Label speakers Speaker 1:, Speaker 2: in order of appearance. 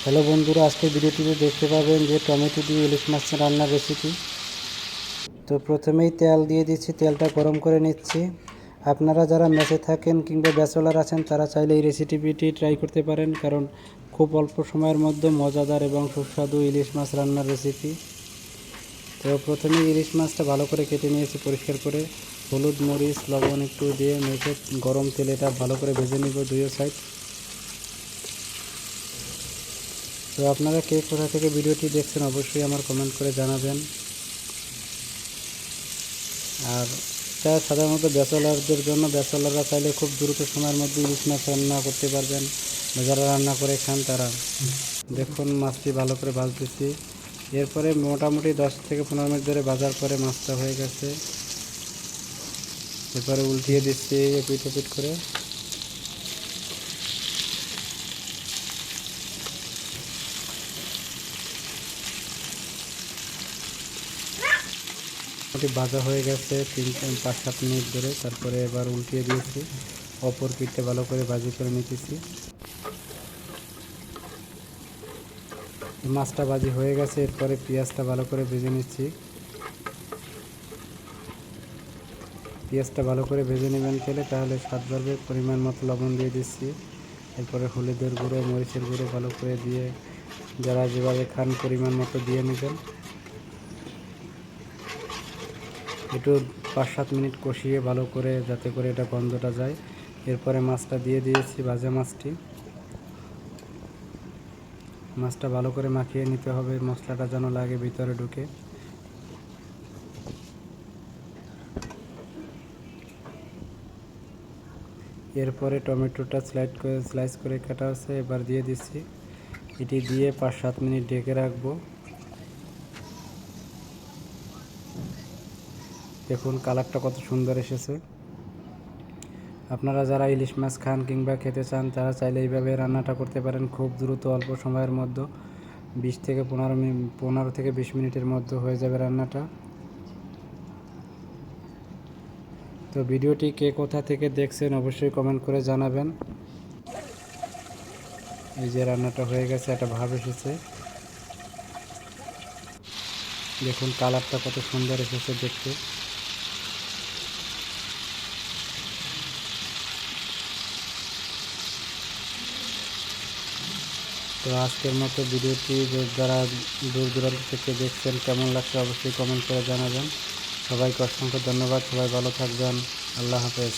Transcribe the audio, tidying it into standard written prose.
Speaker 1: Hello বন্ধুরা, আজকে ভিডিওটিতে দেখতে পাবেন যে টমেটো দিয়ে ইলিশ মাছ রান্নার রেসিপি। তো প্রথমেই তেল দিয়ে দিচ্ছি, তেলটা গরম করে নিচ্ছি। আপনারা যারা মেসে থাকেন কিংবা ব্যাচেলর আছেন তারা চাইলে এই রেসিপিটি ট্রাই করতে পারেন, কারণ খুব অল্প সময়ের মধ্যে মজাদার এবং সুস্বাদু ইলিশ মাছ রান্নার রেসিপি। তো প্রথমে ইলিশ মাছটা ভালো করে কেটে নিয়েছি পরিষ্কার করে। হলুদ, মরিচ, লবণ একটু দিয়ে মেখে গরম তেলে এটা ভালো করে ভেজে নিব দুই সাইড। তো আপনারা কে কোথা থেকে ভিডিওটি দেখছেন অবশ্যই আমার কমেন্ট করে জানাবেন। আর এটা সাধারণত ব্যাচেলারদের জন্য, ব্যাচেলাররা চাইলে খুব দ্রুত সময়ের মধ্যে ইলিশ মাছ রান্না করতে পারবেন। যারা রান্না করে খান তারা। দেখুন মাছটি ভালো করে ভাজতেছি। এরপরে মোটামুটি 10 থেকে 15 মিনিট ধরে ভাজার পরে মাছটা হয়ে গেছে। এরপরে উল্টিয়ে দিচ্ছি এপিট ওপিট করে। মোটামুটি ভাজা হয়ে গেছে 3-5-7 মিনিট ধরে। তারপরে এবার উল্টিয়ে দিয়েছি, অপর পিঠটা ভালো করে ভাজি করে নিতেছি। মাছটা ভাজি হয়ে গেছে, এরপরে পেঁয়াজটা ভালো করে ভেজে নিচ্ছি। পেঁয়াজটা ভালো করে ভেজে নেবেন তেলে, তাহলে স্বাদ বাড়বে। পরিমাণ মতো লবণ দিয়ে দিচ্ছি। এরপরে হলুদের গুঁড়ো, মরিচের গুঁড়ো ভালো করে দিয়ে, যারা যেভাবে খান পরিমাণ মতো দিয়ে নেবেন। একটু 5-7 মিনিট কষিয়ে ভালো করে, যাতে করে এটা গন্ধটা যায়। এরপরে মাছটা দিয়ে দিয়েছি, ভাজা মাছটি। মাছটা ভালো করে মাখিয়ে নিতে হবে, মশলাটা যেন লাগে ভিতরে ঢুকে। এরপরে টমেটোটা স্লাইস করে কাটা আছে, এবার দিয়ে দিচ্ছি। এটি দিয়ে 5-7 মিনিট ঢেকে রাখবো। দেখুন কালারটা কত সুন্দর এসেছে। আপনারা যারা ইলিশ মাছ খান কিংবা খেতে চান তারা চাইলে এইভাবে রান্নাটা করতে পারেন। খুব দ্রুত অল্প সময়ের মধ্যে 15 থেকে 20 মিনিটের মধ্যে হয়ে যাবে রান্নাটা। তো ভিডিওটি কে কোথা থেকে দেখছেন অবশ্যই কমেন্ট করে জানাবেন। এই যে রান্নাটা হয়ে গেছে, একটা ভাব এসেছে। দেখুন কালারটা কত সুন্দর এসেছে দেখতে। তো আজকের মতো ভিডিওটি যারা দূর দূরান্ত থেকে দেখছেন কেমন লাগছে অবশ্যই কমেন্ট করে জানাবেন। সবাইকে অসংখ্য ধন্যবাদ। সবাই ভালো থাকবেন। আল্লাহ হাফেজ।